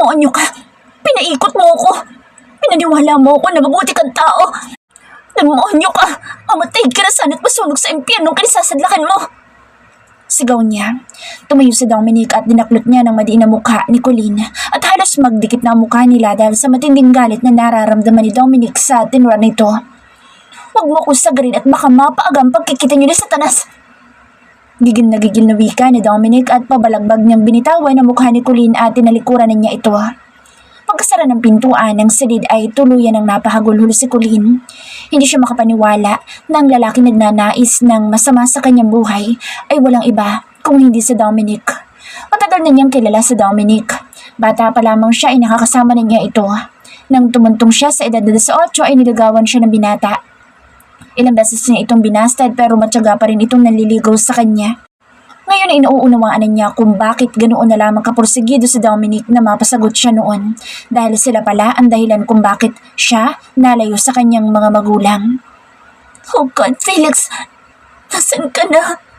Demonyo ka! Pinaikot mo ako! Pinaniwala mo ako na mabuti kang tao! Demonyo ka! Mamatay ka na sana't masunog sa impyernong kinisasadlakan mo! Sigaw niya. Tumayo si Dominic at dinaklot niya ng madiin na mukha ni Colleen at halos magdikit na ang mukha nila dahil sa matinding galit na nararamdaman ni Dominic sa tinura nito. Huwag mo akong sagarin at baka mapaagang pagkikita niyo ni Satanas! Gigil na wika ni Dominic at pabalagbag niyang binitawan ang mukha ni Colleen at tinalikuran niya ito. Pagkasara ng pintuan ng silid ay tuluyan ng napahagulhol si Colleen. Hindi siya makapaniwala na ang lalaking nagnanais ng masama sa kanyang buhay ay walang iba kung hindi si Dominic. Matagal na niyang kilala si Dominic. Bata pa lamang siya ay nakakasama na niya ito. Nang tumuntong siya sa edad na 18 ay niligawan siya ng binata. Ilang beses niya itong binastad pero matyaga pa rin itong nanliligaw sa kanya. Ngayon ay nauunawaan na niya kung bakit ganoon na lamang kapursigido si Dominic na mapasagot siya noon dahil sila pala ang dahilan kung bakit siya nalayo sa kanyang mga magulang. Oh God, Felix! Nasaan ka na?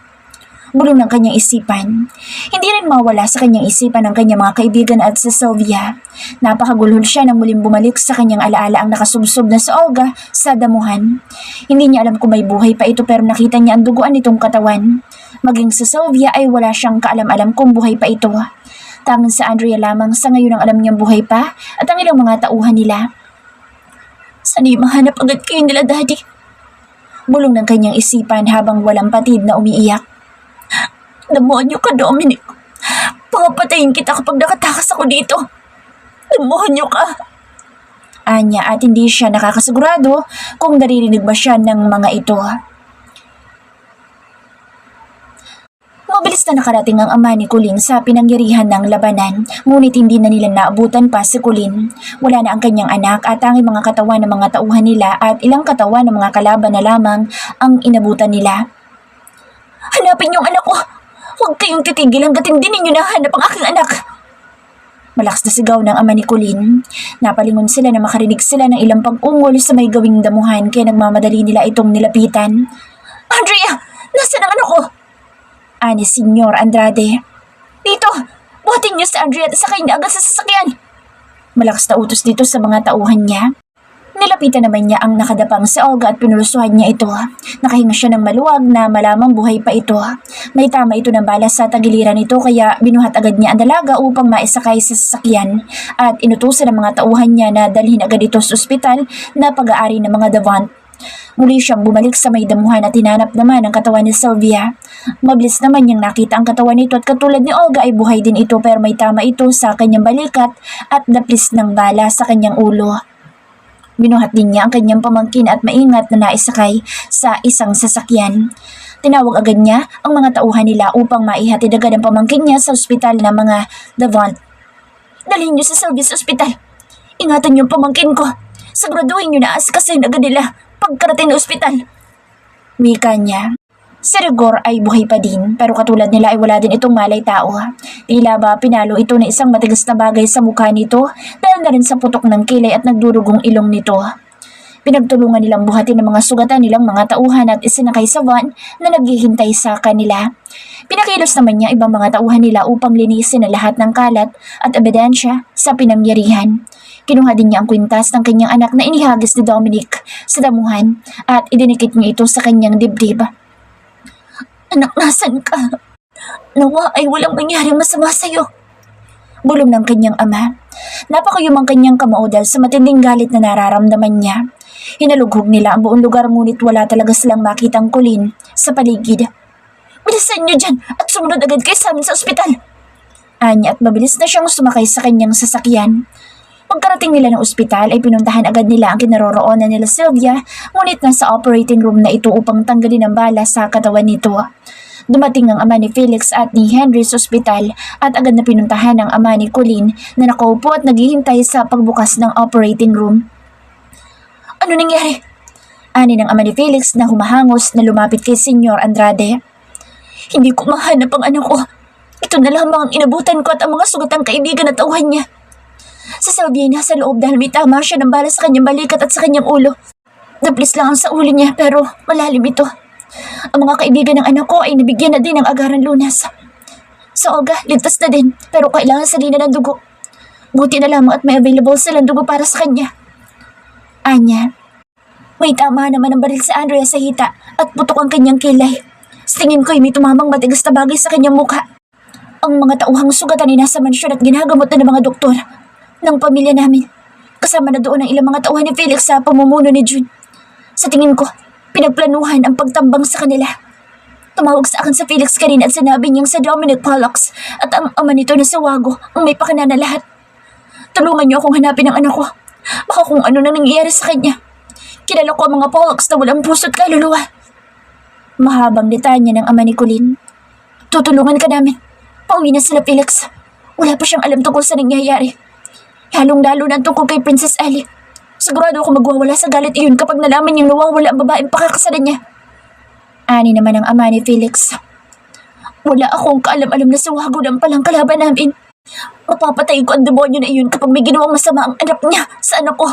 Bulong ng kanyang isipan. Hindi rin mawala sa kanyang isipan ang kanyang mga kaibigan at si Sylvia. Napakagulhol siya nang muling bumalik sa kanyang alaala ang nakasubsob na si Olga sa damuhan. Hindi niya alam kung may buhay pa ito pero nakita niya ang duguan nitong katawan. Maging si Sylvia ay wala siyang kaalam-alam kung buhay pa ito. Tanging si Andrea lamang sa ngayon ang alam niyang buhay pa at ang ilang mga tauhan nila. Sana'y mahanap agad kayo nila, Daddy. Bulong ng kanyang isipan habang walang patid na umiiyak. Demonyo ka, Dominic. Papatayin kita kapag nakatakas ako dito. Demonyo ka. Anya at hindi siya nakakasigurado kung naririnig ba siya ng mga ito. Mabilis na nakarating ang ama ni Colleen sa pinangyarihan ng labanan, ngunit hindi na nila naabutan pa si Colleen. Wala na ang kanyang anak at ang mga katawan ng mga tauhan nila at ilang katawan ng mga kalaban na lamang ang inabutan nila. Hanapin yung anak ko! Huwag kayong titigil hanggat hindi ninyo nahanap ang aking anak! Malakas na sigaw ng ama ni Colleen. Napalingon sila na makarinig sila ng ilang pag-ungol sa may gawing damuhan kaya nagmamadali nila itong nilapitan. Andrea! Nasaan ang anak ko? Ani Senyor Andrade. Dito! Buhatin niyo si Andrea at sakay niya agad sa sasakyan! Malakas na utos dito sa mga tauhan niya. Nilapitan naman niya ang nakadapang si Olga at pinulusuhan niya ito. Nakahinga siya ng maluwag na malamang buhay pa ito. May tama ito ng bala sa tagiliran nito kaya binuhat agad niya ang dalaga upang maisakay sa sasakyan at inutusan ng mga tauhan niya na dalhin agad ito sa ospital na pag-aari ng mga Davant. Muli siyang bumalik sa may damuhan at hinanap naman ang katawan ni Sylvia. Mabilis naman niyang nakita ang katawan nito at katulad ni Olga ay buhay din ito pero may tama ito sa kanyang balikat at daplis ng bala sa kanyang ulo. Binuhat din niya ang kanyang pamangkin at maingat na naisakay sa isang sasakyan. Tinawag agad niya ang mga tauhan nila upang maihatid agad ang pamangkin niya sa ospital ng mga Davant. Dalhin niyo sa Sylvia sa ospital. Ingatan niyo ang pamangkin ko. Siguraduhin niyo na askasin agad nila pagkarating na ospital. Wika niya. Si Rigor ay buhay pa din pero katulad nila ay wala din itong malay tao. Tila ba pinalo ito na isang matigas na bagay sa mukha nito dahil na rin sa putok ng kilay at nagdurugong ilong nito. Pinagtulungan nilang buhatin ng mga sugatan nilang mga tauhan at isinakay sa van na naghihintay sa kanila. Pinakilos naman niya ibang mga tauhan nila upang linisin ang lahat ng kalat at ebidensya sa pinangyarihan. Kinuha din niya ang kwintas ng kanyang anak na inihagis ni Dominic sa damuhan at idinikit niya ito sa kanyang dibdib. Anak, nasan ka? Nawa ay walang mangyaring masama sa'yo. Bulong ng kanyang ama. Napakayum ang kanyang kamao dahil sa matinding galit na nararamdaman niya. Hinalughog nila ang buong lugar ngunit wala talaga silang makitang Colleen sa paligid. Bilisan niyo dyan at sumunod agad kayo sa amin sa ospital. Anya at mabilis na siyang sumakay sa kanyang sasakyan. Pagkarating nila ng ospital ay pinuntahan agad nila ang kinaroroonan nila Sylvia ngunit nasa operating room na ito upang tanggalin ang bala sa katawan nito. Dumating ang ama ni Felix at ni Henry sa ospital at agad na pinuntahan ang ama ni Colleen na nakaupo at naghihintay sa pagbukas ng operating room. Ano nangyari? Ani ng ama ni Felix na humahangos na lumapit kay Senyor Andrade. Hindi ko mahanap ang anak ko. Ito na lamang ang inabutan ko at ang mga sugatang kaibigan at tauhan niya. Sa Sylvia ay nasa loob dahil may tama siya ng bala sa kanyang balikat at sa kanyang ulo. Daplis lang ang sa ulo niya pero malalim ito. Ang mga kaibigan ng anak ko ay nabigyan na din ng agaran lunas. Sa Olga, ligtas na din pero kailangan salina ng dugo. Buti na lamang at may available silang dugo para sa kanya. Anya, may tama naman ang baril sa Andrea sa hita at putok ang kanyang kilay. Sa tingin ko'y may tumamang matigas na bagay sa kanyang mukha. Ang mga tauhang sugatan ay nasa mansyon at ginagamot na ng mga doktor ng pamilya namin. Kasama na doon ang ilang mga tauhan ni Felix sa pamumuno ni June. Sa tingin ko, pinagplanuhan ang pagtambang sa kanila. Tumawag sa akin sa Felix kanina at sinabi niyang sa Dominic Pollux at ang ama nito na si Wago ang may pakana na lahat. Tulungan niyo akong hanapin ang anak ko. Baka kung ano na nangyayari sa kanya. Kilala ko ang mga Pollux na walang puso't kaluluwa. Mahabang detalye ng ama ni Colleen. Tutulungan ka namin. Pauwi na sila, Felix. Wala pa siyang alam tungkol sa nangyayari. Halong-lalo na tungkol kay Princess Ellie. Sigurado ako magwawala sa galit iyon kapag nalaman niyang nawawala ang babaeng pakakasalan niya. Ani naman ang ama ni Felix. Wala akong kaalam-alam na si Wago lang palang kalaban namin. Mapapatay ko ang demonyo na iyon kapag may ginawang masama ang anak niya sa anak ko.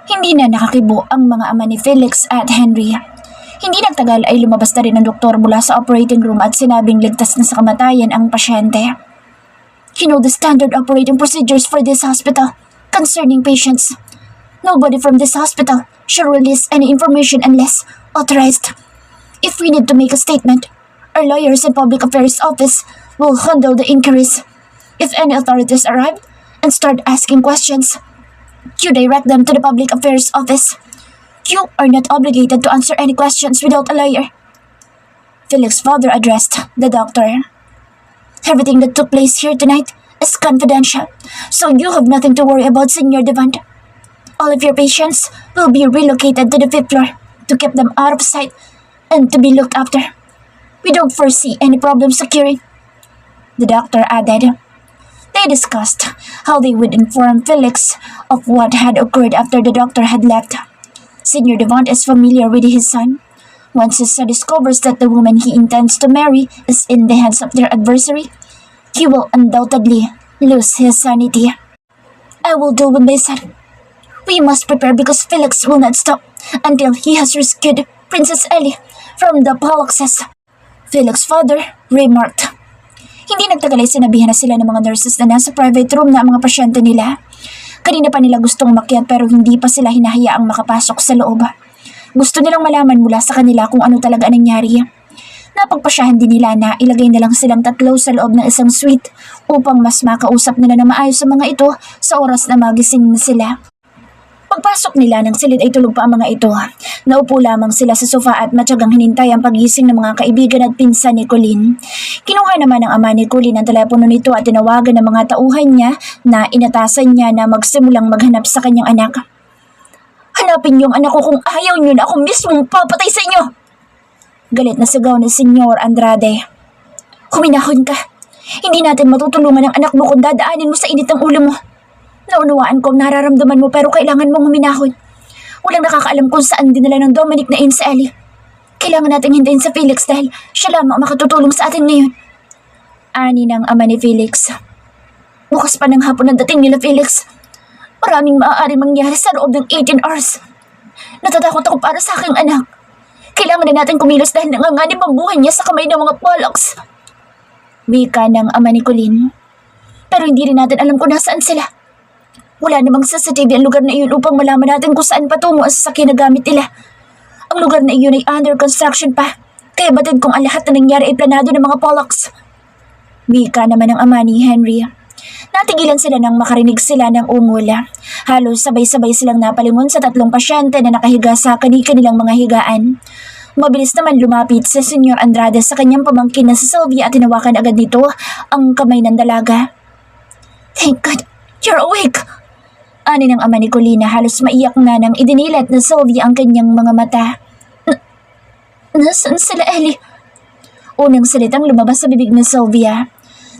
Hindi na nakakibo ang mga ama ni Felix at Henry. Hindi nagtagal ay lumabas na rin ang doktor mula sa operating room at sinabing ligtas na sa kamatayan ang pasyente. You know the standard operating procedures for this hospital concerning patients. Nobody from this hospital should release any information unless authorized. If we need to make a statement, our lawyers and public affairs office will handle the inquiries. If any authorities arrive and start asking questions, you direct them to the public affairs office. You are not obligated to answer any questions without a lawyer. Felix further addressed the doctor. Everything that took place here tonight is confidential, so you have nothing to worry about, Senor Devant. All of your patients will be relocated to the fifth floor to keep them out of sight and to be looked after. We don't foresee any problem securing. The doctor added. They discussed how they would inform Felix of what had occurred after the doctor had left. Senor Devant is familiar with his son. Once his son discovers that the woman he intends to marry is in the hands of their adversary, he will undoubtedly lose his sanity. I will deal with my son. We must prepare because Felix will not stop until he has rescued Princess Ellie from the Polluxes. Felix's father remarked. Hindi nagtagal ay sinabihan na sila ng mga nurses na nasa private room na ang mga pasyente nila. Kanina pa nila gustong makyat pero hindi pa sila hinahayaang makapasok sa loob. Gusto nilang malaman mula sa kanila kung ano talaga nangyari. Napagpasyahan din nila na ilagay na lang silang tatlo sa loob ng isang suite upang mas makausap nila na maayos sa mga ito sa oras na magising na sila. Pagpasok nila ng silid ay tulog pa ang mga ito. Naupo lamang sila sa sofa at matyagang hinintay ang pagising ng mga kaibigan at pinsan ni Colleen. Kinuha naman ng ama ni Colleen ang telepono nito at tinawagan ng mga tauhan niya na inatasan niya na magsimulang maghanap sa kanyang anak. Hanapin niyo ang anak ko kung ayaw niyo na ako mismong papatay sa inyo! Galit na sigaw ni Senyor Andrade. Huminahon ka. Hindi natin matutulungan ang anak mo kung dadaanin mo sa init ng ulo mo. Naunawaan ko ang nararamdaman mo pero kailangan mong huminahon. Walang nakakaalam kung saan dinala ng Dominic na si Ellie. Kailangan nating hintayin sa Felix dahil siya lamang makatutulong sa atin ngayon. Ani ng ama ni Felix. Bukas pa ng hapon ang dating nila, Felix. Maraming maaari mangyari sa loob ng 18 hours. Natatakot ako para sa aking anak. Kailangan na natin kumilos dahil nanganganib ang buhay niya sa kamay ng mga Pollux. Wika ng ama ni Colleen. Pero hindi rin natin alam kung nasaan sila. Wala namang CCTV ang lugar na iyon upang malaman natin kung saan patungo ang sasakyan na gamit nila. Ang lugar na iyon ay under construction pa, kaya batid kung ang lahat na nangyari ay planado ng mga Pollux. Wika naman ng ama ni Henry. Natigilan sila nang makarinig sila ng ungula. Halos sabay-sabay silang napalingon sa tatlong pasyente na nakahiga sa kanilang mga higaan. Mabilis naman lumapit si Senyor Andrade sa kanyang pamangkin na si Sylvia at tinawakan agad nito ang kamay ng dalaga. Thank God, you're awake! Ani ng ama ni Colleen, halos maiyak na nang idinilat na Sylvia ang kanyang mga mata. Nasaan sila, Ellie? Unang salitang lumabas sa bibig ni Sylvia.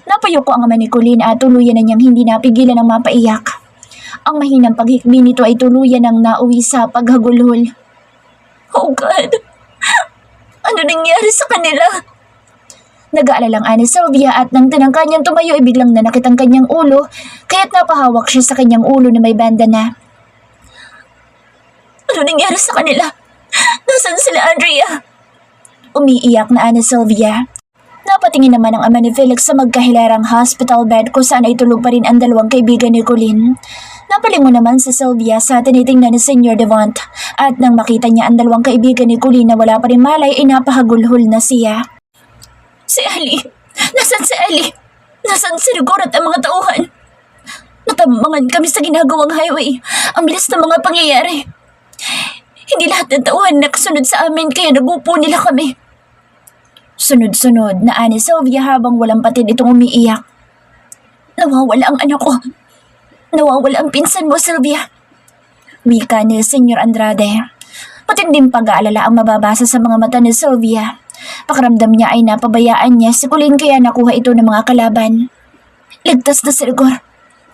Napayoko ang ama ni Colleen at tuluyan na niyang hindi napigilan ang mapaiyak. Ang mahinang paghikbi nito ay tuluyan ng nauwi sa paghagulhol. Oh God! Ano nangyari sa kanila? Nag-aalalang ani Sylvia at nang tinangka niyang tumayo ay biglang nanakit ang kanyang ulo kaya't napahawak siya sa kanyang ulo na may bandana. Ano nangyari sa kanila? Nasaan sila, Andrea? Umiiyak na ani Sylvia. Napatingin naman ang ama ni Felix sa magkahilarang hospital bed kung saan ay tulog pa rin ang dalawang kaibigan ni Colleen. Napalingon naman si Sylvia sa tinitingnan ni Senior Devant at nang makita niya ang dalawang kaibigan ni Colleen na wala pa rin malay ay napahagulhol na siya. Si Ali! Nasaan si Ali? Nasaan si Rigor at ang mga tauhan? Natambangan kami sa ginagawang highway. Ang bilis ng mga pangyayari. Hindi lahat ng tauhan nakasunod sa amin kaya nagupo nila kami. Sunod-sunod na ani Sylvia habang walang patid itong umiiyak. Nawawala ang anak ko. Nawawala ang pinsan mo, Sylvia. Wika ni Senyor Andrade. Matinding pag-aalala ang mababasa sa mga mata ni Sylvia. Pakiramdam niya ay napabayaan niya si Colleen kaya nakuha ito ng mga kalaban. Ligtas na si Rigor.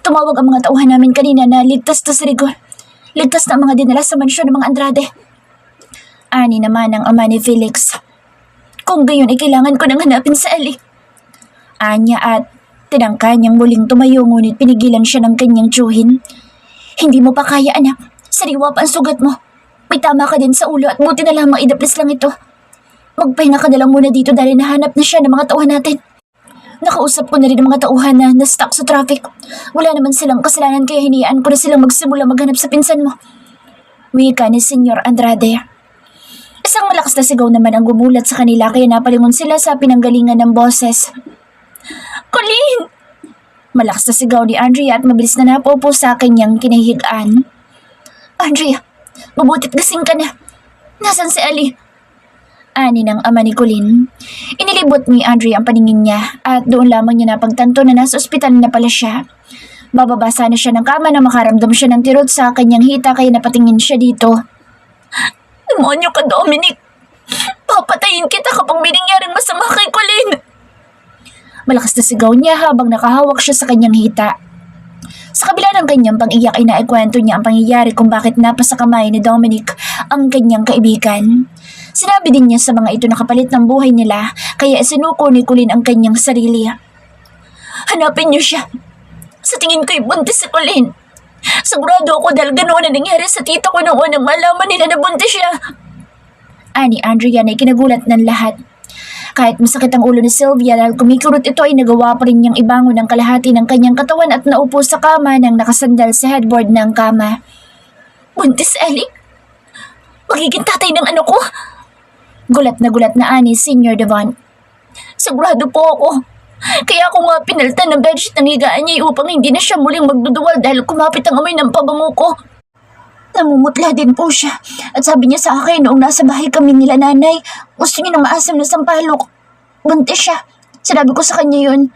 Tumawag ang mga tauhan namin kanina na ligtas na si Rigor. Ligtas na ang mga dinala sa mansyon ng mga Andrade. Ani naman ang ama ni Felix. Kung gayon ay kailangan ko nang hanapin si Ali. Anya at tinangka niyang muling tumayo ngunit pinigilan siya ng kanyang tiyuhin. Hindi mo pa kaya anak. Sariwa pa ang sugat mo. May tama ka din sa ulo at buti na lamang idaplis lang ito. Magpahinga ka na lang muna dito dahil nahanap na siya ng mga tauhan natin. Nakausap ko na rin ang mga tauhan na na-stuck sa traffic. Wala naman silang kasalanan kaya hiniyaan ko na silang magsimula maghanap sa pinsan mo. Wika ni Senyor Andrade. Isang malakas na sigaw naman ang gumulat sa kanila kaya napalingon sila sa pinanggalingan ng boses. Colleen! Malakas na sigaw ni Andrea at mabilis na napupo sa kanyang kinahigaan. Andrea, mabutit gising ka na. Nasaan si Ali? Ani ng ama ni Colleen. Inilibot ni Andrea ang paningin niya at doon lamang niya napagtanto na nasa ospital na pala siya. Bababasa na siya ng kama na makaramdam siya ng tirot sa kanyang hita kaya napatingin siya dito. Demonyo ka, Dominic! Papatayin kita kapag may nangyaring masama kay Colleen! Malakas na sigaw niya habang nakahawak siya sa kanyang hita. Sa kabila ng kanyang pag-iyak ay naikwento niya ang pangyayari kung bakit napasa kamay ni Dominic ang kanyang kaibigan. Sinabi din niya sa mga ito na kapalit ng buhay nila kaya sinuko ni Colleen ang kanyang sarili. Hanapin niyo siya. Sa tingin ko'y buntis si Colleen. Sigurado ako dahil ganoon na nangyari sa tita ko nung unang malaman nila na buntis siya. Ani Andrea na ikinagulat ng lahat. Kahit masakit ang ulo ni Sylvia dahil kumikirot ito ay nagawa pa rin niyang ibangon ang kalahati ng kanyang katawan at naupo sa kama nang nakasandal sa headboard ng kama. Buntis, Ellie? Magiging tatay ng anak ko? Gulat na ani Senior Devant. Sigurado po ako. Kaya ako nga pinalitan ng bedsheet ng higaan niya upang hindi na siya muling magduduwal dahil kumapit ang amoy ng pabango ko. Namumutla din po siya at sabi niya sa akin noong nasa bahay kami nila nanay, gusto niya ng maasam na sampalok. Buntis siya. Sinabi ko sa kanya yun.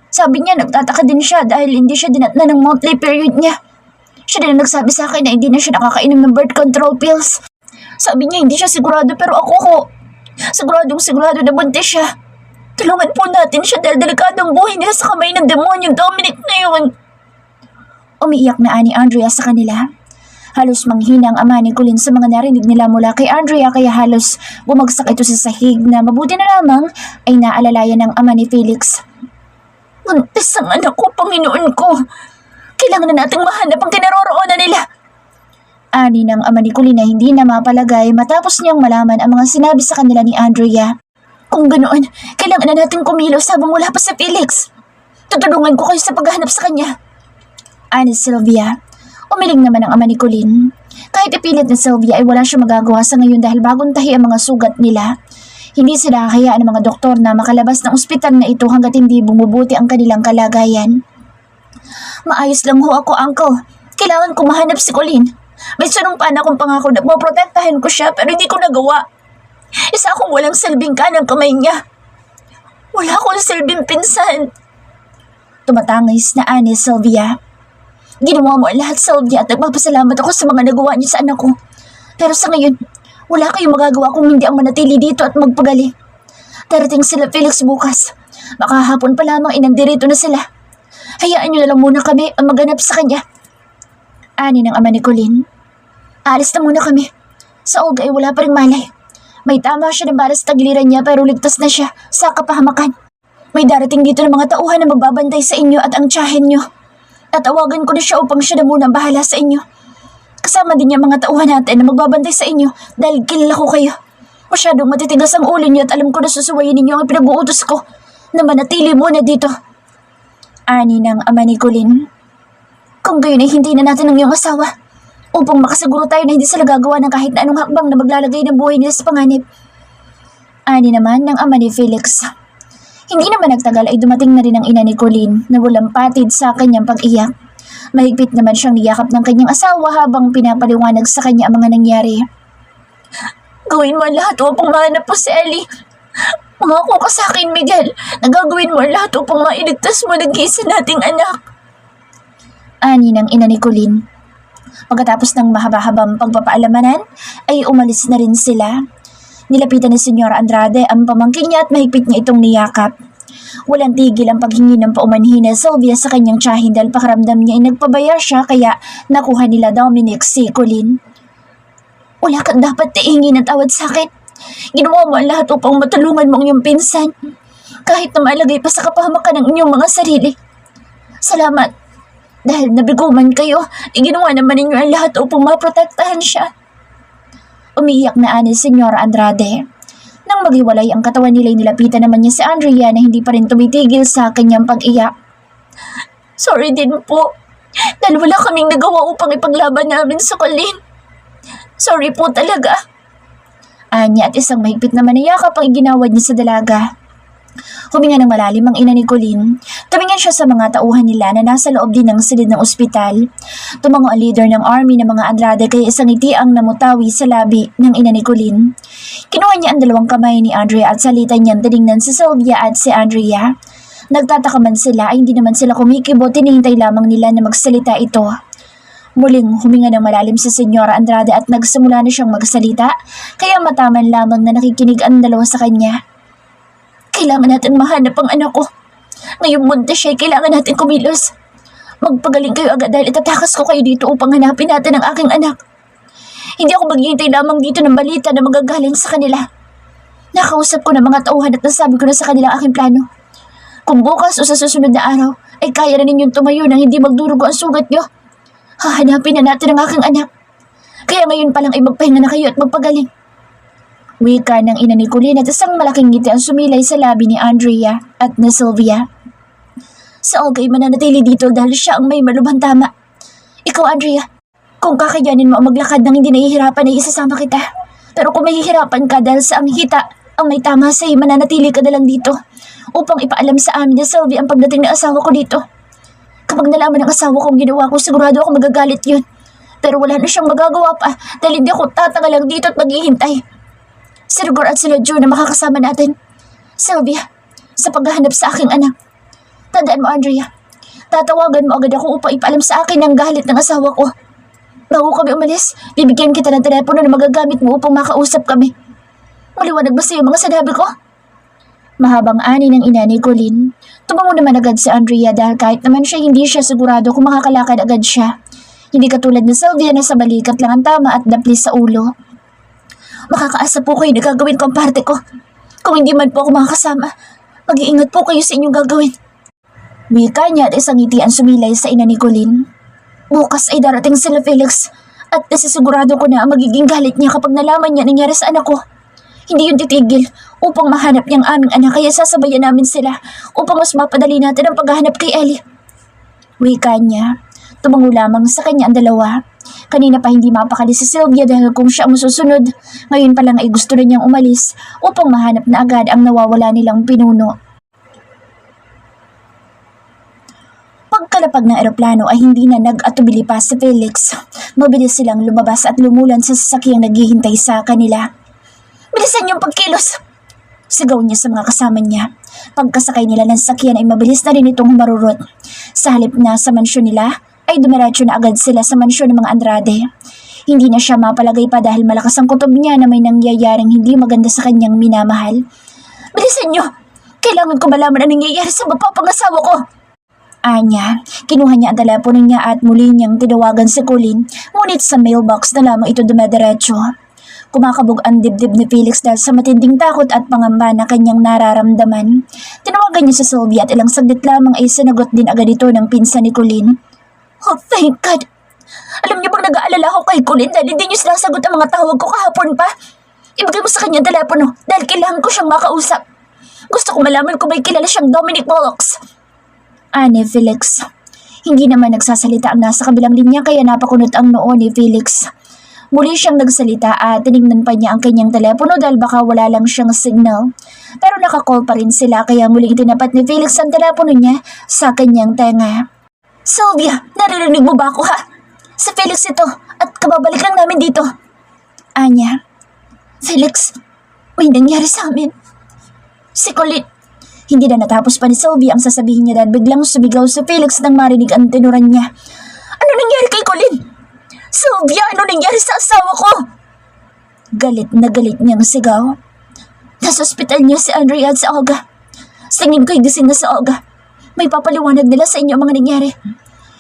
Sabi niya nagtataka din siya dahil hindi siya dinatna ng monthly period niya. Siya din ang nagsabi sa akin na hindi na siya nakakainom ng birth control pills. Sabi niya hindi siya sigurado pero ako ko. Sigurado na buntis siya. Tulungan po natin siya dahil delikadong buhay nila sa kamay ng demonyong Dominic na yun. Umiiyak na ani Andrea sa kanila. Halos manghina ang ama ni Colleen sa mga narinig nila mula kay Andrea kaya halos bumagsak ito sa sahig na mabuti na lamang ay naalalayan ng ama ni Felix. Buntis ang anak ko, Panginoon ko. Kailangan na nating mahanap ang kinaroroonan nila. Ani ng ama ni Colleen na hindi na mapalagay matapos niyang malaman ang mga sinabi sa kanila ni Andrea. Kung ganoon, kailangan na natin kumilos habang wala pa sa Felix. Tutulungan ko kayo sa paghahanap sa kanya. Ani Sylvia. Umiling naman ang ama ni Colleen. Kahit ipilit ni Sylvia ay wala siya magagawa sa ngayon dahil bagong tahi ang mga sugat nila. Hindi sila kakayaan ng mga doktor na makalabas ng ospital na ito hanggat hindi bumubuti ang kanilang kalagayan. Maayos lang ho ako, Uncle. Kailangan ko mahanap si Colleen. May sunumpan akong pangako na poprotektahin ko siya pero hindi ko nagawa. Isa akong walang silbing kanang kamay niya. Wala akong silbing pinsan. Tumatangis na ani Sylvia. Ginawa mo ang lahat, Sylvia, at nagpapasalamat ako sa mga nagawa niyo sa anak ko. Pero sa ngayon, wala kayong magagawa kung hindi ang manatili dito at magpagaling. Darating sila Felix bukas. Baka hapon pa lamang inandirito na sila. Hayaan niyo na lang muna kami ang maghanap sa kanya. Ani ng ama ni Colleen. Alis na muna kami. Sa Olga ay wala pa ring malay. May tama siya ng balas tagliran niya pero ligtas na siya sa kapahamakan. May darating dito ng mga tauhan na magbabantay sa inyo at ang tiyahin niyo. Tatawagan ko na siya upang siya na muna bahala sa inyo. Kasama din niya mga tauhan natin na magbabantay sa inyo dahil kilala ko kayo. Masyadong matitigas ang ulo niyo at alam ko na susuwayin ninyo ang pinag-uutos ko. na manatili muna dito. Ani ng ama ni Colleen. Kung gayon ay hindi na natin ang iyong asawa upang makasiguro tayo na hindi sila gagawa ng kahit na anong hakbang na maglalagay ng buhay nila sa panganib. Ani naman ng ama ni Felix. Hindi naman nagtagal ay dumating na rin ang ina ni Colleen na walang patid sa kanyang pag-iyak. Mahigpit naman siyang niyakap ng kanyang asawa habang pinapaliwanag sa kanya ang mga nangyari. Gawin mo lahat upang mahanap po si Ellie. Mangako ka sa akin, Miguel, na gagawin mo lahat upang mailigtas mo nag-iisa nating anak. Ani ng ina ni Colleen. Pagkatapos ng mahaba-habang pagpapaalamanan, ay umalis na rin sila. Nilapitan ni Senyora Andrade ang pamangkin niya at mahigpit niya itong niyakap. Walang tigil ang paghingi ng paumanhin ni Sylvia sa kanyang tiyahin dahil pakaramdam niya ay nagpabaya siya kaya nakuha nila Dominic si Colleen. Wala kang dapat ihingi ng tawad sa akin. Ginawa mo ang lahat upang matulungan mo ang iyong pinsan. Kahit na malagay pa sa kapahamakan ng inyong mga sarili. Salamat. Dahil nabigo man kayo, ginawa naman ninyo ang lahat upang maprotektahan siya. Umiiyak na ani Senyora Andrade. Nang maghiwalay ang katawan nila, nilapitan naman niya si Andrea na hindi pa rin tumitigil sa kanyang pag-iyak. Sorry din po. Dahil wala kaming nagawa upang ipaglaban namin sa Colleen. Sorry po talaga. Anya at isang mahigpit na manayakap ang iginawad niya sa dalaga. Huminga ng malalim ang ina ni Colleen. Tumingin siya sa mga tauhan nila na nasa loob din ng silid ng ospital. Tumango ang leader ng army ng mga Andrade kaya isang ngiti ang namutawi sa labi ng ina ni Colleen. Kinuha niya ang dalawang kamay ni Andrea at salita niyang tinignan si Sylvia at si Andrea. Nagtataka man sila ay hindi naman sila kumikibo, tinihintay lamang nila na magsalita ito. Muling huminga ng malalim si Senyora Andrade at nagsimula na siyang magsalita, kaya mataman lamang na nakikinig ang dalawa sa kanya. Kailangan natin mahanap ang anak ko. Ngayong munti siya, kailangan natin kumilos. Magpagaling kayo agad dahil itatakas ko kayo dito upang hanapin natin ang aking anak. Hindi ako maghihintay lamang dito ng balita na magagaling sa kanila. Nakausap ko ng mga tauhan at nasabi ko na sa kanila aking plano. Kung bukas o sa susunod na araw, ay kaya na ninyong tumayo nang hindi magdurugo ang sugat niyo. Hahanapin na natin ang aking anak. Kaya ngayon pa lang ay magpahinga na kayo at magpagaling. Wika ng ina ni Colleen at isang malaking ngiti ang sumilay sa labi ni Andrea at ni Sylvia. Si Olga ay mananatili dito dahil siya ang may malubhang tama. Ikaw, Andrea, kung kakayanin mo ang maglakad nang hindi nahihirapan ay isasama kita. Pero kung mahihirapan ka dahil sa ang hita ang may tama sa iyo, mananatili ka na lang dito upang ipaalam sa amin ni Sylvia ang pagdating ng asawa ko dito. Kapag nalaman ng asawa ko ang ginawa ko, sigurado ako magagalit yun. Pero wala na siyang magagawa pa dahil hindi ako tatagal lang dito at maghihintay. Si Rigor at sila Joe na makakasama natin. Sylvia, sa paghahanap sa aking anak. Tandaan mo, Andrea, tatawagan mo agad ako upang ipaalam sa akin ang galit ng asawa ko. Bago kami umalis, bibigyan kita ng telepono na magagamit mo upang makausap kami. Maliwanag ba sa iyo mga sinabi ko? Mahabang ani ng ina ni Colleen. Tumango naman agad si Andrea dahil kahit naman siya hindi siya sigurado kung makakalakad agad siya. Hindi katulad ni Sylvia na sa balikat lang ang tama at dapli sa ulo. Makakaasa po kayo na gagawin ko ang parte ko. Kung hindi man po ako makakasama, mag-iingat po kayo sa inyong gagawin. Wika niya at isang ngiti ang sumilay sa ina ni Colleen. Bukas ay darating sila Felix at nasisigurado ko na ang magiging galit niya kapag nalaman niya nangyari sa anak ko. Hindi yun titigil upang mahanap niyang aming anak kaya sasabayan namin sila upang mas mapadali natin ang paghahanap kay Ellie. Wika niya. Tumango lamang sa kanya ang dalawa. Kanina pa hindi mapakali si Sylvia dahil kung siya ang susunod, ngayon pa lang ay gusto na niyang umalis upang mahanap na agad ang nawawala nilang pinuno. Pagkalapag ng eroplano ay hindi na nag-atubili pa si Felix. Mabilis silang lumabas at lumulan sa sasakyang naghihintay sa kanila. Bilisan niyong pagkilos! Sigaw niya sa mga kasama niya. Pagkasakay nila ng sakyan ay mabilis na rin itong marurot. Sa halip na sa mansyon nila, ay dumiretso na agad sila sa mansyon ng mga Andrade. Hindi na siya mapalagay pa dahil malakas ang kutob niya na may nangyayaring hindi maganda sa kanyang minamahal. Bilisan niyo! Kailangan ko malaman ang nangyayari sa mapapangasawa ko! Anya, kinuha niya ang telepono niya at muli niyang tinawagan si Colleen, ngunit sa mailbox na lamang ito dumediretso. Kumakabog ang dibdib ni Felix dahil sa matinding takot at pangamba na kanyang nararamdaman. Tinawagan niya si Sylvia at ilang saglit lamang ay sinagot din agad ito ng pinsan ni Colleen. Oh, thank God! Alam niyo bang nag-aalala ako kay Colleen dahil hindi niyo sinasagot ang mga tawag ko kahapon pa? Ibigay mo sa kanya ang telepono dahil kailangan ko siyang makausap. Gusto ko malaman kung may kilala siyang Dominic Pollux. Ani Felix. Hindi naman nagsasalita ang nasa kabilang linya kaya napakunot ang noo ni Felix. Muli siyang nagsalita at tinignan pa niya ang kanyang telepono dahil baka wala lang siyang signal. Pero nakakall pa rin sila kaya muling tinapat ni Felix ang telepono niya sa kanyang tenga. Sylvia, naririnig mo ba ako ha? Si Felix ito at kababalik lang namin dito. Anya. Felix, may nangyari sa amin. Si Colleen. Hindi na natapos pa ni Sylvia ang sasabihin niya dahil biglang sumigaw si Felix nang marinig ang tenuran niya. Ano nangyari kay Colleen? Sylvia, ano nangyari sa asawa ko? Galit na galit niyang sigaw. Nasa ospital niya si Andrea at si Olga. Sa tingin ko'y gising na si Olga. May papaliwanag nila sa inyo ang mga nangyari.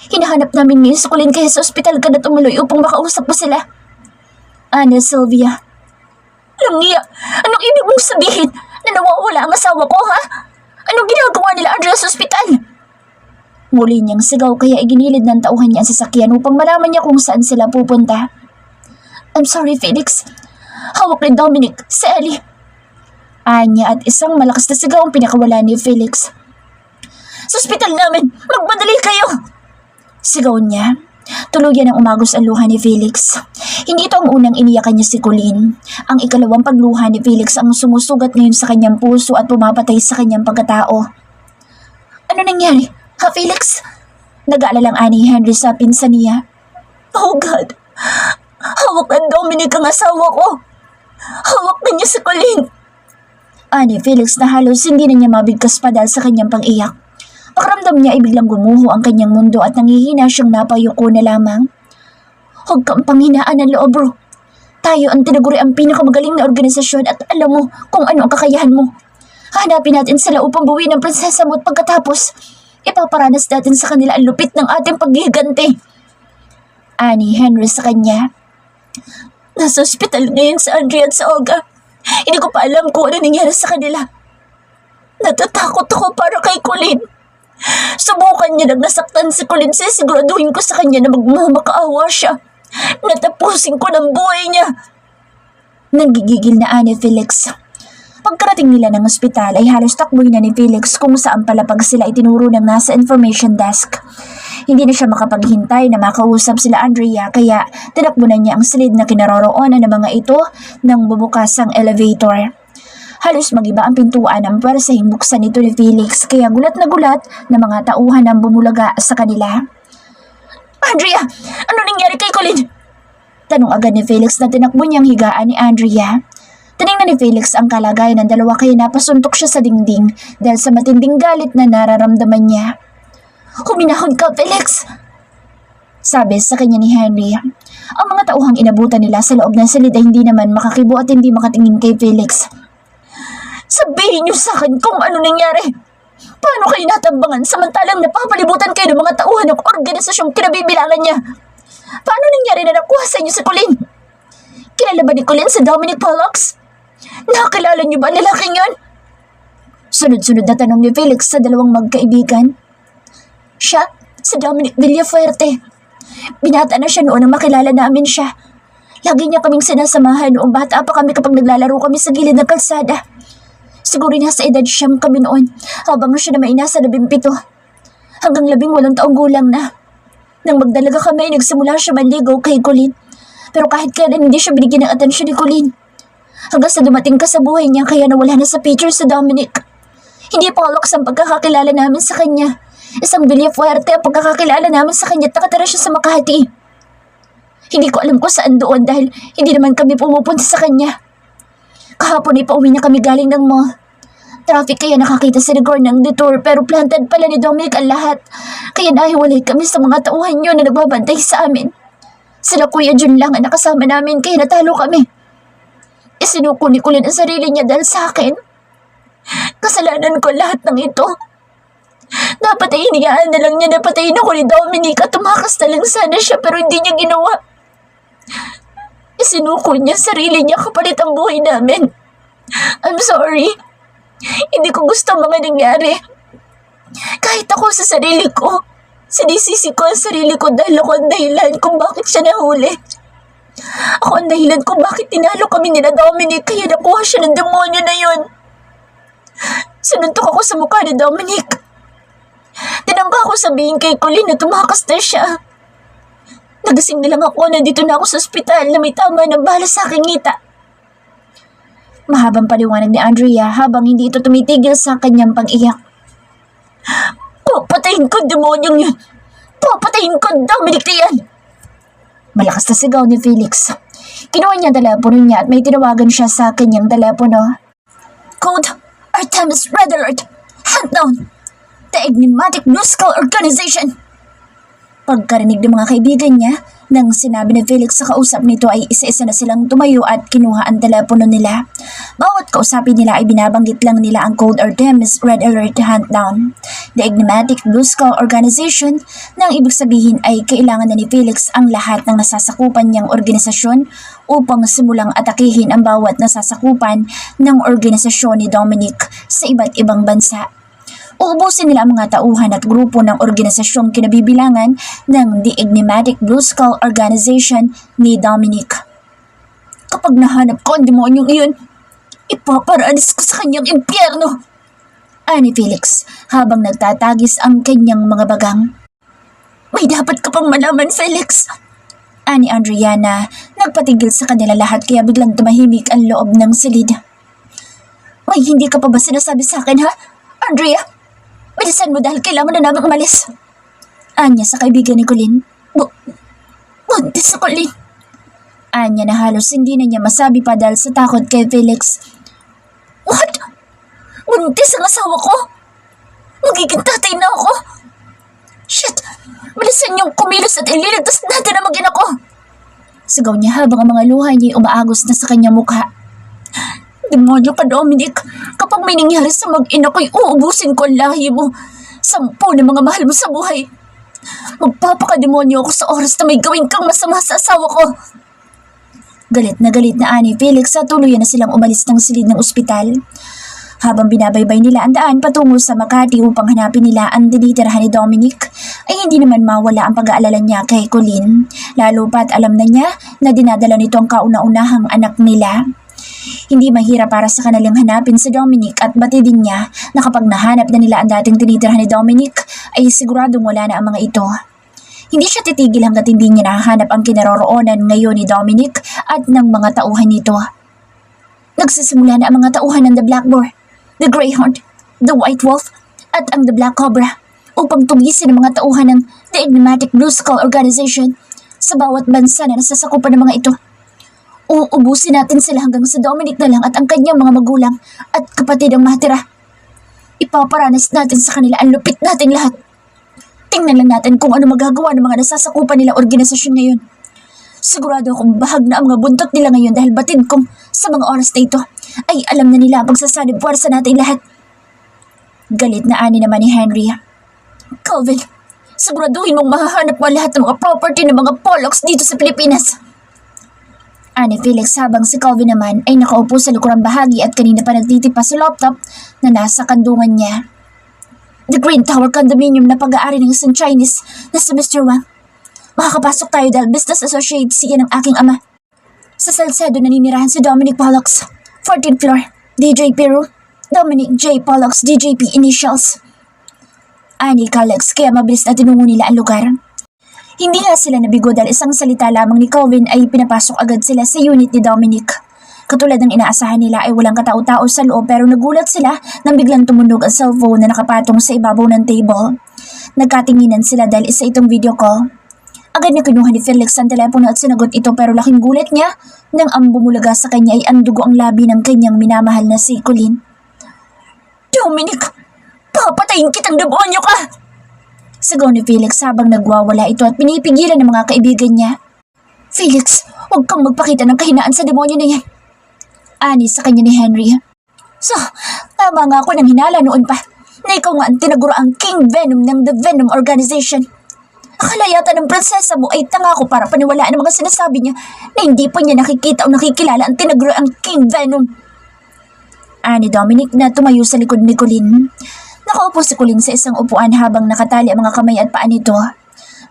Hinahanap namin ngayon si Colleen kaya sa ospital ka na tumuloy upang makausap mo sila. Ana Sylvia. Langya, anong ibig mong sabihin na nawawala ang asawa ko ha? Anong ginagawa nila Andrea sa ospital? Muli niyang sigaw kaya iginilid ng tauhan niya ang sasakyan upang malaman niya kung saan sila pupunta. I'm sorry, Felix. Hawak ni Dominic, si Ellie. Anya at isang malakas na sigaw ang pinakawala ni Felix. Sa ospital namin, magmadali kayo! Sigaw niya. Tuluyan ang umagos ang luha ni Felix. Hindi ito ang unang iniyakan niya si Colleen. Ang ikalawang pagluha ni Felix ang sumusugat ngayon sa kanyang puso at pumapatay sa kanyang pagkatao. Ano nangyari? Ha, Felix? Nag-aalalang ani Henry sa pinsan niya. Oh God! Hawak ng Dominic ang asawa ko! Hawak na niya si Colleen! Ani Felix na halos hindi na niya mabigkas pa dahil sa kanyang pag-iyak. Pakiramdam niya ay biglang gumuho ang kanyang mundo at nangihina siyang napayuko na lamang. Huwag kang panghinaan ng loob, bro. Tayo ang tinaguri ang pinakamagaling na organisasyon at alam mo kung ano ang kakayahan mo. Hanapin natin sila upang buuin ang prinsesa mo at pagkatapos, ipaparanas natin sa kanila ang lupit ng ating paghihiganti. Ani Henry sa kanya. Nasa ospital ngayon sa Andrea at sa Olga. Hindi ko pa alam kung ano nangyari sa kanila. Natatakot ako para kay Colleen. Subukan niya nang nasaktan si Colleen, siguraduhin ko sa kanya na magmamakaawa siya. Natapusin ko ng buhay niya. Nanggigigil na ani Felix. Pagkarating nila ng ospital ay halos takboy na ni Felix kung saan palapag sila itinuro ng nasa information desk. Hindi na siya makapaghintay na makausap sila Andrea kaya tinakbo na niya ang silid na kinaroroonan ng mga ito nang bumukas ang elevator. Halos magiba ang pintuan ng pwersahing buksan nito ni Felix kaya gulat na mga tauhan ang bumulaga sa kanila. Andrea, ano nangyari kay Colleen? Tanong agad ni Felix na tinakbo niyang higaan ni Andrea. Tinignan ni Felix ang kalagayan ng dalawa kaya napasuntok siya sa dingding dahil sa matinding galit na nararamdaman niya. Huminahon ka, Felix! Sabi sa kanya ni Henry. Ang mga tauhang inabutan nila sa loob ng silid ay hindi naman makakibo at hindi makatingin kay Felix. Sabihin niyo sa akin kung ano nangyari. Paano kayo natambangan samantalang napapalibutan kayo ng mga tauhan ng organisasyong kinabibilangan niya? Paano nangyari na nakuha sa inyo si Colleen? Kilala ba ni Colleen si Dominic Pollux? Nakakilala niyo ba ang lalaking yun? Sunod-sunod na tanong ni Felix sa dalawang magkaibigan. Siya, si Dominic Villafuerte. Binata na siya noon nang makilala namin siya. Lagi niya kaming sinasamahan noong bata pa kami kapag naglalaro kami sa gilid ng kalsada. Siguro nasa edad siyam kami noon habang siya na may nasa 17. Hanggang 18 taong gulang na. Nang magdalaga kami, nagsimula siya manligaw kay Colleen. Pero kahit kailan hindi siya binigyan ng atensyon ni Colleen. Hanggang sa dumating ka sa buhay niya kaya nawala na sa picture si Dominic. Hindi Pollux ang pagkakakilala namin sa kanya. Isang Villafuerte ang pagkakakilala namin sa kanya at nakatira siya sa Makati. Hindi ko alam kung saan doon dahil hindi naman kami pumupunta sa kanya. Kahapon ay pauwi na kami galing ng mall. Traffic kaya nakakita sa rigor ng detour pero planted pala ni Dominic ang lahat. Kaya nahiwalay kami sa mga tauhan yun na nagbabantay sa amin. Sila Kuya Jun lang ang nakasama namin kaya natalo kami. Isinuko ni Colleen ang sarili niya dahil sa akin. Kasalanan ko lahat ng ito. Dapat ay hiniyaan na lang niya na patayin ako ni Dominic at tumakas na lang sana siya pero hindi niya ginawa. Isinuko niya sarili niya kapalit ang buhay namin. I'm sorry. Hindi ko gusto ang mga nangyari. Kahit ako sa sarili ko, sinisisi ko ang sarili ko dahil ako ang dahilan kung bakit siya nahuli. Ako ang dahilan kung bakit tinalo kami nila Dominic kaya nakuha siya ng demonyo na yun. Sinuntok ako sa mukha ni Dominic. Tinangka ako sabihin kay Colleen na tumakas na siya. Nagising na lang ako, nandito na ako sa ospital na may tama ng bala sa aking ngita. Mahabang paliwanag ni Andrea habang hindi ito tumitigil sa kanyang pag-iyak. Papatayin ko, demonyong yun! Papatayin ko, Dominic na yan! Malakas na sigaw ni Felix. Kinuha niya ang telepono niya at may tinawagan siya sa kanyang telepono. Code Artemis Red Alert! Hunt down! The Enigmatic Blue Skull Organization! Pagkarinig ng mga kaibigan niya, nang sinabi ni Felix sa kausap nito ay isa-isa na silang tumayo at kinuha ang telepono nila. Bawat kausapin nila ay binabanggit lang nila ang Code Artemis Red Alert Hunt Down. The Enigmatic Blue Skull Organization na ang ibig sabihin ay kailangan na ni Felix ang lahat ng nasasakupan niyang organisasyon upang simulang atakihin ang bawat nasasakupan ng organisasyon ni Dominic sa iba't ibang bansa. Uubusin nila ang mga tauhan at grupo ng organisasyong kinabibilangan ng The Enigmatic Blue Skull Organization ni Dominic. Kapag nahanap ko ang demonyong iyon, ipaparanas ko sa kanyang impyerno! Ani Felix habang nagtatagis ang kanyang mga bagang. May dapat ka pang malaman, Felix! Ani Andrea, nagpatigil sa kanila lahat kaya biglang tumahimik ang loob ng silid. May hindi ka pa ba sinasabi sa akin, ha, Andrea? Bilisan mo dahil kailangan na namin umalis. Anya sa kaibigan ni Colleen. Buntis sa Colleen. Anya na halos hindi na niya masabi pa dahil sa takot kay Felix. What? Buntis ang asawa ko? Magiging tatay na ako? Shit! Bilisan niyong kumilos at ililigtas natin ang mag-ina ko. Sigaw niya habang ang mga luha niya umaagos na sa kanyang mukha. Demonyo ka, Dominic. Kapag may nangyari sa mag-ina ko'y uubusin ko ang lahi mo. 10 na mga mahal mo sa buhay. Magpapakademonyo ako sa oras na may gawin kang masama sa asawa ko. Galit na ani Felix at tuluyan na silang umalis ng silid ng ospital. Habang binabaybay nila ang daan patungo sa Makati upang hanapin nila ang dinitirahan ni Dominic, ay hindi naman mawala ang pag-aalala niya kay Colleen. Lalo pat alam na niya na dinadala nito ang kauna-unahang anak nila. Hindi mahirap para sa kanilang hanapin si Dominic at batidin niya na kapag nahanap na nila ang dating tinitirahan ni Dominic ay siguradong wala na ang mga ito. Hindi siya titigil hanggat hindi niya nahahanap ang kinaroroonan ngayon ni Dominic at ng mga tauhan nito. Nagsisimula na ang mga tauhan ng The Black Boar, The Greyhound, The White Wolf at ang The Black Cobra upang tugisin ang mga tauhan ng The Enigmatic Blue Skull Organization sa bawat bansa na nasasakupan ng mga ito. Uubusin natin sila hanggang sa Dominic na lang at ang kanyang mga magulang at kapatid ang matira. Ipaparanas natin sa kanila ang lupit nating lahat. Tingnan lang natin kung ano magagawa ng mga nasasakupan nila organisasyon ngayon. Sigurado akong bahag na ang mga buntot nila ngayon dahil batid kong sa mga oras na ito ay alam na nila ang pagsasanib puwersa natin lahat. Galit na ani naman ni Henry. Calvin, siguraduhin mong mahahanap mo lahat ng mga property ng mga Pollocks dito sa Pilipinas. Ani Felix habang si Calvin naman ay nakaupo sa likurang bahagi at kanina pa nagtitipa sa laptop na nasa kandungan niya. The Green Tower Condominium na pag-aari ng isang Chinese na si Mr. Wang. Makakapasok tayo dahil business associate siya ng aking ama. Sa Salcedo naninirahan si Dominic Pollocks, 14th floor, DJ Peru, Dominic J. Pollocks, DJP initials. Ani Calex kaya mabilis na tinungo nila ang lugar. Hindi nga sila nabigo dahil isang salita lamang ni Calvin ay pinapasok agad sila sa unit ni Dominic. Katulad ng inaasahan nila ay walang katao-tao sa loob pero nagulat sila nang biglang tumunog ang cellphone na nakapatong sa ibabaw ng table. Nagkatinginan sila dahil isa itong video call. Agad na kinuha ni Felix ang telepono at sinagot ito pero laking gulat niya nang ang bumulaga sa kanya ay ang dugo ang labi ng kanyang minamahal na si Colleen. Dominic! Papatayin kitang demonyo ka! Sigaw ni Felix habang nagwawala ito at pinipigilan ng mga kaibigan niya. Felix, huwag kang magpakita ng kahinaan sa demonyo na yan. Ani sa kanya ni Henry. So, tama nga ako nang hinala noon pa na ikaw nga ang tinaguro ang King Venom ng The Venom Organization. Akala yata ng prinsesa mo ay tanga ko para paniwalaan ang mga sinasabi niya na hindi pa niya nakikita o nakikilala ang tinaguro ang King Venom. Ani Dominic na tumayo sa likod ni Colleen. Nakaupo si Colleen sa isang upuan habang nakatali ang mga kamay at paa nito.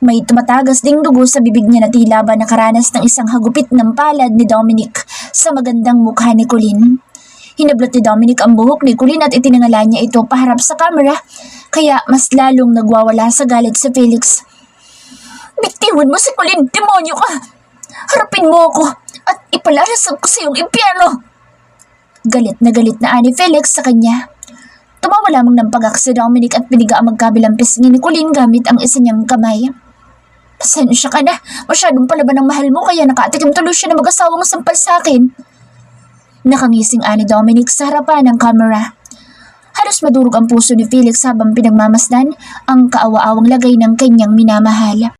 May tumatagas ding dugo sa bibig niya na tila ba nakaranas ng isang hagupit ng palad ni Dominic sa magandang mukha ni Colleen. Hinablot ni Dominic ang buhok ni Colleen at itinangalan niya ito paharap sa camera, kaya mas lalong nagwawala sa galit si Felix. Bitiwan mo si Colleen, demonyo ka! Harapin mo ako at ipalalasag ko sa iyong impyerno! Galit na ani Felix sa kanya. Tumawa lamang ng pagak si Dominic at piniga ang magkabilang pisngi ni Colleen gamit ang isa niyang kamay. Pasensya ka na, masyadong palaban ang mahal mo kaya nakatikim tuloy siya na mag-asawang sampal sa akin. Nakangising ani Dominic sa harapan ng kamera. Halos madurog ang puso ni Felix habang pinagmamasdan ang kaawa-awang lagay ng kanyang minamahal.